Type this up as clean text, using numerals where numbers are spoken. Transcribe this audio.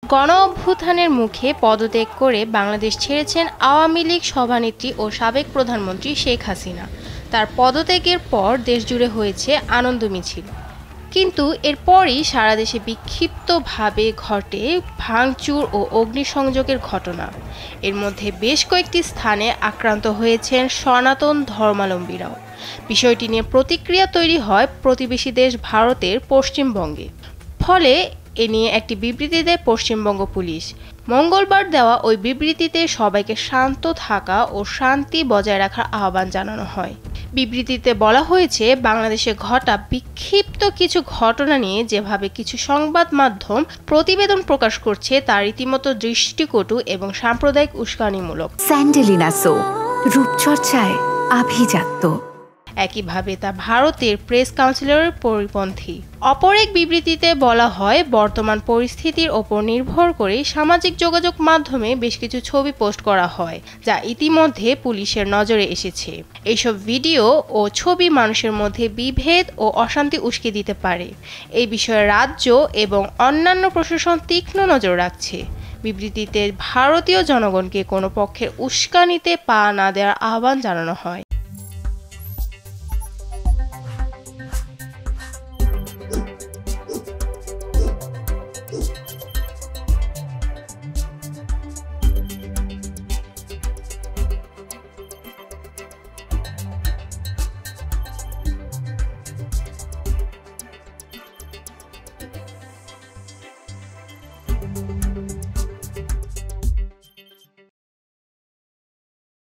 গণ অভ্যুত্থানের মুখে পদত্যাগ করে বাংলাদেশ ছেড়েছেন আওয়ামী লীগ সভানেত্রী ও সাবেক প্রধানমন্ত্রী শেখ হাসিনা। তার পদত্যাগের পর দেশজুড়ে হয়েছে আনন্দ মিছিল, কিন্তু এরপরই সারা দেশে বিক্ষিপ্তভাবে ঘটে ভাঙচুর ও অগ্নিসংযোগের ঘটনা। এর মধ্যে বেশ কয়েকটি স্থানে আক্রান্ত হয়েছেন সনাতন ধর্মাবলম্বীরাও। বিষয়টি নিয়ে প্রতিক্রিয়া তৈরি হয় প্রতিবেশী দেশ ভারতের পশ্চিমবঙ্গে। ফলে এ নিয়ে একটি বিবৃতি দেয় পশ্চিমবঙ্গ পুলিশ। মঙ্গলবার দেওয়া ওই বিবৃতিতে সবাইকে শান্ত থাকা ও শান্তি বজায় রাখার আহ্বান জানানো হয়। বিবৃতিতে বলা হয়েছে, বাংলাদেশে ঘটা বিক্ষিপ্ত কিছু ঘটনা নিয়ে যেভাবে কিছু সংবাদ মাধ্যম প্রতিবেদন প্রকাশ করছে তা রীতিমতো দৃষ্টিকটু এবং সাম্প্রদায়িক উস্কানিমূলক। স্যান্ডেলিনা সো, রূপচর্চায় আভিজাত্য। একইভাবে তা ভারতের প্রেস কাউন্সিলের পরিপন্থী। অপর এক বিবৃতিতে বলা হয়, বর্তমান পরিস্থিতির ওপর নির্ভর করে সামাজিক যোগাযোগ মাধ্যমে বেশ কিছু ছবি পোস্ট করা হয়, যা ইতিমধ্যে পুলিশের নজরে এসেছে। এইসব ভিডিও ও ছবি মানুষের মধ্যে বিভেদ ও অশান্তি উস্কে দিতে পারে। এই বিষয়ে রাজ্য এবং অন্যান্য প্রশাসন তীক্ষ্ণ নজর রাখছে। বিবৃতিতে ভারতীয় জনগণকে কোনো পক্ষের উস্কানিতে পা না দেওয়ার আহ্বান জানানো হয়।